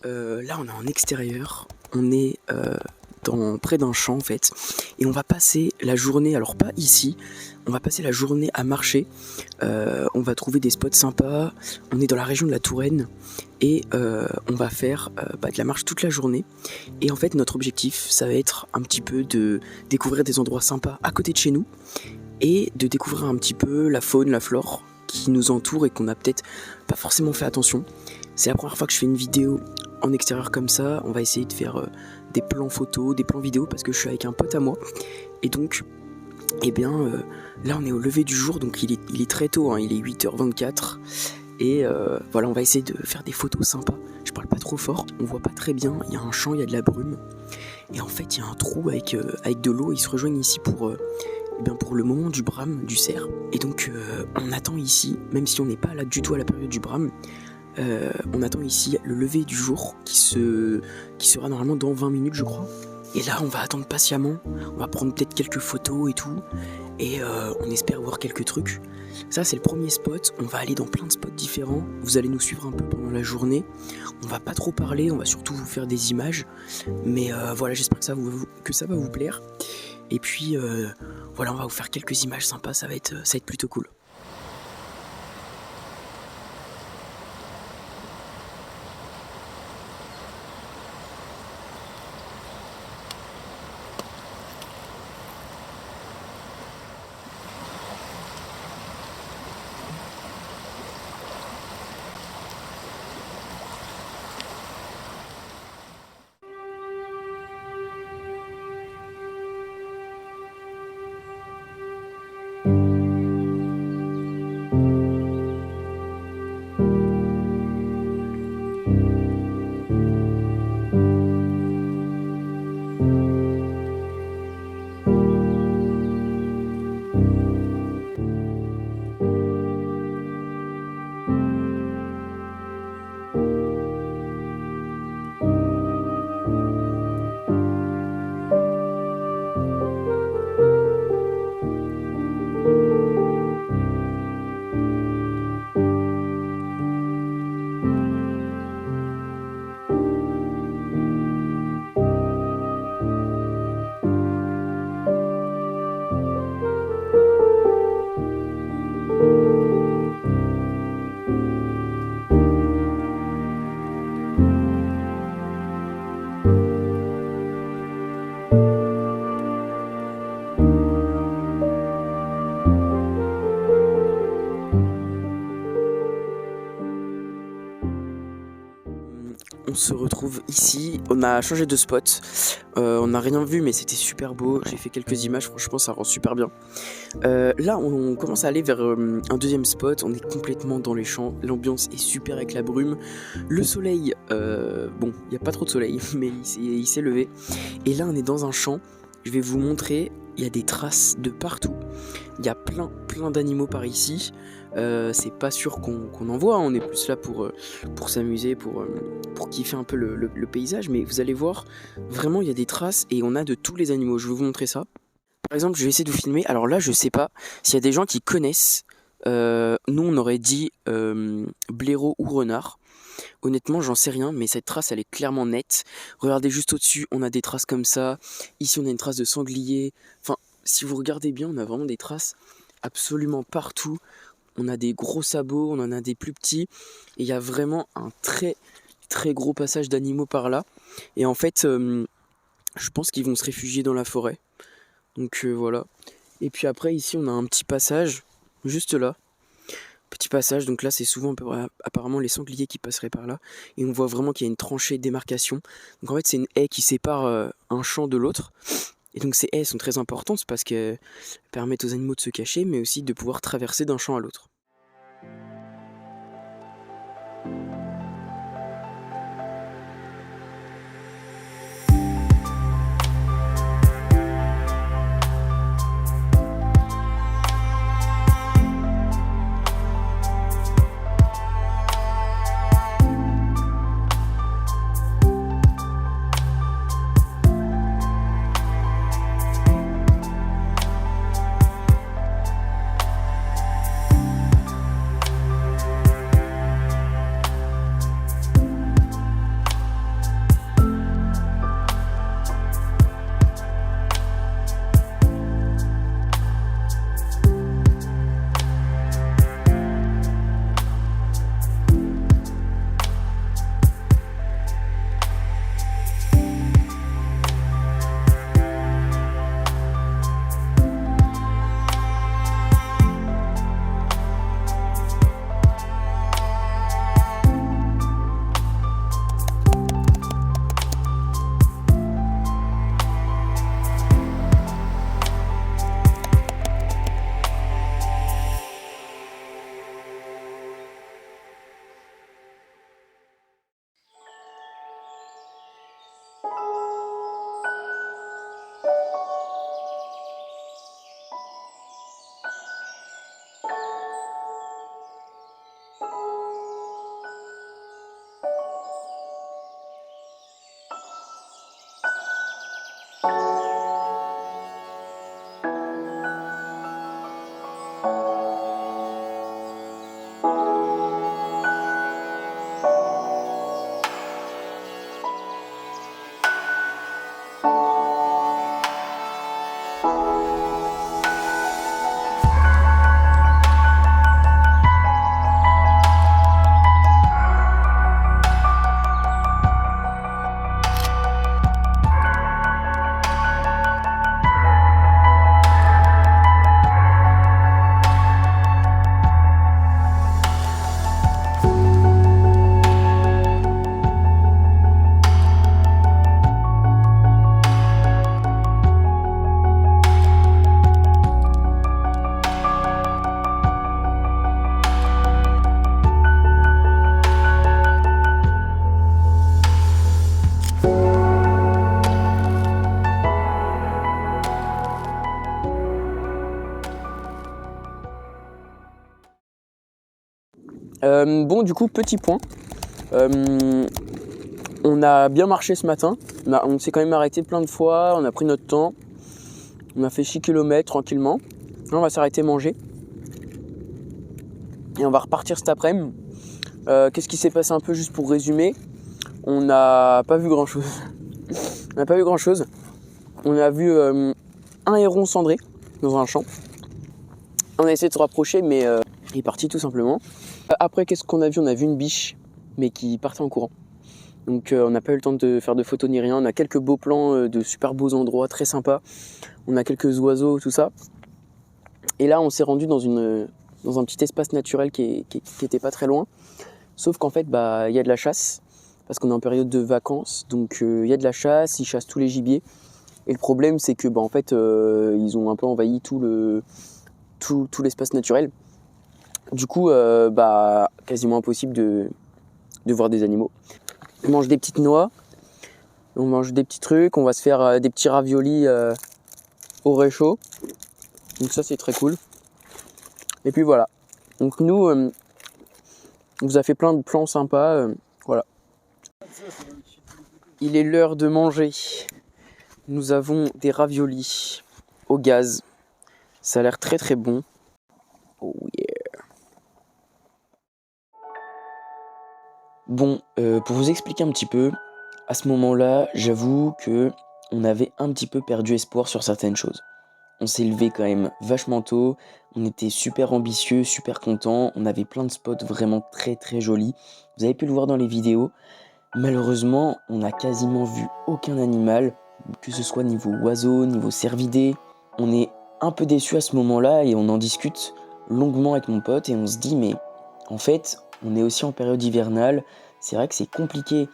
Là, on est en extérieur, on est près d'un champ en fait, et on va passer la journée, alors pas ici, on va passer la journée à marcher, on va trouver des spots sympas, on est dans la région de la Touraine, et on va faire de la marche toute la journée, et en fait notre objectif, ça va être un petit peu de découvrir des endroits sympas à côté de chez nous, et de découvrir un petit peu la faune, la flore qui nous entoure et qu'on n'a peut-être pas forcément fait attention. C'est la première fois que je fais une vidéo en extérieur comme ça. On va essayer de faire des plans photos, des plans vidéo parce que je suis avec un pote à moi. Et donc, là on est au lever du jour, donc il est très tôt, hein, il est 8h24. Et voilà, on va essayer de faire des photos sympas. Je parle pas trop fort, on voit pas très bien, il y a un champ, il y a de la brume. Et en fait, il y a un trou avec de l'eau, ils se rejoignent ici pour le moment du brame, du cerf. Et donc on attend ici, même si on n'est pas là du tout à la période du brame, on attend ici le lever du jour qui sera normalement dans 20 minutes je crois. Et là on va attendre patiemment, on va prendre peut-être quelques photos et tout, et on espère voir quelques trucs. Ça c'est le premier spot, on va aller dans plein de spots différents, vous allez nous suivre un peu pendant la journée. On va pas trop parler, on va surtout vous faire des images, mais voilà, j'espère que ça va vous plaire. Et puis voilà, on va vous faire quelques images sympas, ça va être plutôt cool. On se retrouve ici, on a changé de spot, on n'a rien vu mais c'était super beau, j'ai fait quelques images, franchement ça rend super bien. Là on commence à aller vers un deuxième spot, on est complètement dans les champs, l'ambiance est super avec la brume, le soleil, il n'y a pas trop de soleil mais il s'est levé, et là on est dans un champ, je vais vous montrer, il y a des traces de partout, il y a plein d'animaux par ici. C'est pas sûr qu'on en voit, on est plus là pour s'amuser, pour kiffer un peu le paysage, mais vous allez voir, vraiment il y a des traces et on a de tous les animaux, je vais vous montrer ça. Par exemple, je vais essayer de vous filmer, alors là je sais pas s'il y a des gens qui connaissent, nous on aurait dit blaireau ou renard, honnêtement j'en sais rien, mais cette trace elle est clairement nette. Regardez juste au-dessus, on a des traces comme ça, ici on a une trace de sanglier, enfin si vous regardez bien on a vraiment des traces absolument partout. On a des gros sabots, on en a des plus petits, et il y a vraiment un très gros passage d'animaux par là. Et en fait, je pense qu'ils vont se réfugier dans la forêt. Donc voilà. Et puis après, ici, on a un petit passage, juste là. Petit passage, donc là, c'est souvent apparemment les sangliers qui passeraient par là. Et on voit vraiment qu'il y a une tranchée de démarcation. Donc en fait, c'est une haie qui sépare un champ de l'autre. Et donc ces haies sont très importantes parce qu'elles permettent aux animaux de se cacher, mais aussi de pouvoir traverser d'un champ à l'autre. Bon, du coup, petit point. On a bien marché ce matin. On s'est quand même arrêté plein de fois. On a pris notre temps. On a fait 6 km tranquillement. Là, on va s'arrêter manger. Et on va repartir cet après-midi. Qu'est-ce qui s'est passé un peu juste pour résumer? On n'a pas vu grand-chose. On n'a pas vu grand-chose. On a vu un héron cendré dans un champ. On a essayé de se rapprocher, mais il est parti tout simplement. Après, qu'est-ce qu'on a vu? On a vu une biche, mais qui partait en courant. Donc on n'a pas eu le temps de faire de photos ni rien. On a quelques beaux plans de super beaux endroits, très sympas. On a quelques oiseaux, tout ça. Et là, on s'est rendu dans un petit espace naturel qui était pas très loin. Sauf qu'en fait, il y a de la chasse, parce qu'on est en période de vacances. Donc il y a de la chasse, ils chassent tous les gibiers. Et le problème, c'est que en fait, ils ont un peu envahi tout l'espace naturel. Du coup, quasiment impossible de voir des animaux. On mange des petites noix, on mange des petits trucs, on va se faire des petits raviolis au réchaud. Donc ça, c'est très cool. Et puis voilà. Donc nous, on vous a fait plein de plans sympas. Voilà. Il est l'heure de manger. Nous avons des raviolis au gaz. Ça a l'air très très bon. Oh yeah. Bon, pour vous expliquer un petit peu, à ce moment-là, j'avoue que on avait un petit peu perdu espoir sur certaines choses. On s'est levé quand même vachement tôt, on était super ambitieux, super contents, on avait plein de spots vraiment très très jolis. Vous avez pu le voir dans les vidéos. Malheureusement, on n'a quasiment vu aucun animal, que ce soit niveau oiseau, niveau cervidé. On est un peu déçu à ce moment-là et on en discute longuement avec mon pote et on se dit mais en fait, on est aussi en période hivernale, c'est vrai que c'est compliqué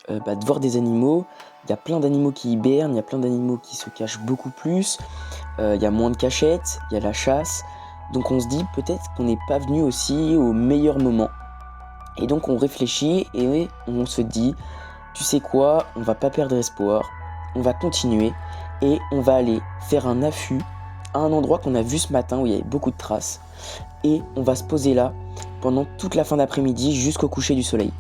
de voir des animaux. Il y a plein d'animaux qui hibernent, il y a plein d'animaux qui se cachent beaucoup plus, il y a moins de cachettes, il y a la chasse. Donc on se dit peut-être qu'on n'est pas venu aussi au meilleur moment. Et donc on réfléchit et on se dit, tu sais quoi, on va pas perdre espoir, on va continuer et on va aller faire un affût à un endroit qu'on a vu ce matin où il y avait beaucoup de traces. Et on va se poser là pendant toute la fin d'après-midi jusqu'au coucher du soleil.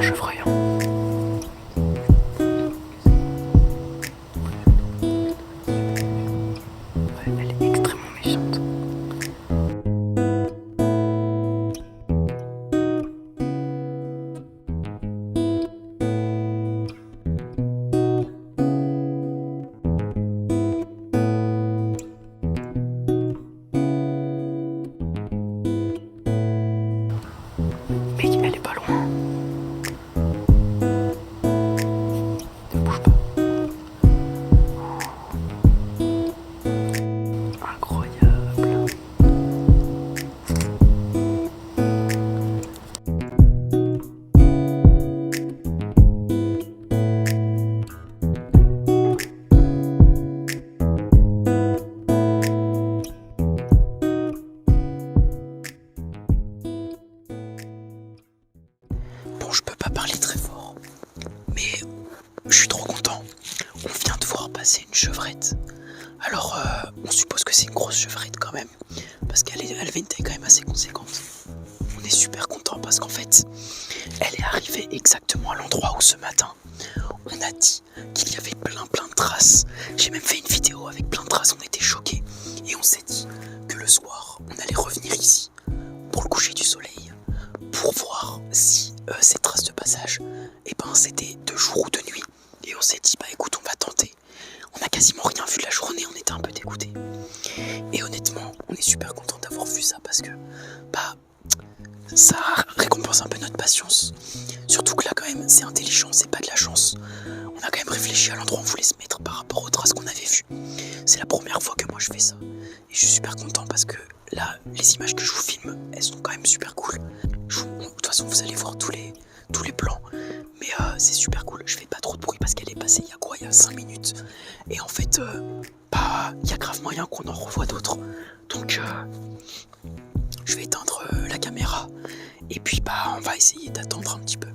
chevreuil. Ouais, elle est extrêmement méfiante. Mec, elle est pas loin. Ne bouge pas. Incroyable. Bon, je peux pas parler très fort, mais je suis trop content. On vient de voir passer une chevrette. Alors, on suppose que c'est une grosse chevrette quand même, parce qu'elle avait une taille quand même assez conséquente. On est super content parce qu'en fait, elle est arrivée exactement à l'endroit où ce matin, on a dit qu'il y avait plein de traces. J'ai même fait une vidéo avec plein de traces, on était choqués. Et on s'est dit que le soir, on allait revenir ici pour le coucher du soleil, pour voir si ces traces de passage, c'était de jour ou de nuit. Et on s'est dit, bah écoute, on va tenter. On a quasiment rien vu de la journée, on était un peu dégoûtés. Et honnêtement, on est super content d'avoir vu ça parce que ça récompense un peu notre patience. Surtout que là quand même, c'est intelligent, c'est pas de la chance. On a quand même réfléchi à l'endroit où on voulait se mettre par rapport aux traces qu'on avait vues. C'est la première fois que moi je fais ça. Et je suis super content parce que là, les images que je vous filme, elles sont quand même super cool. De toute façon, vous allez voir tous les plans. Mais c'est super cool. Je fais pas trop de bruit parce qu'elle est passée il y a 5 minutes. Et en fait, il y a grave moyen qu'on en revoie d'autres. Donc, je vais éteindre la caméra. Et puis, on va essayer d'attendre un petit peu.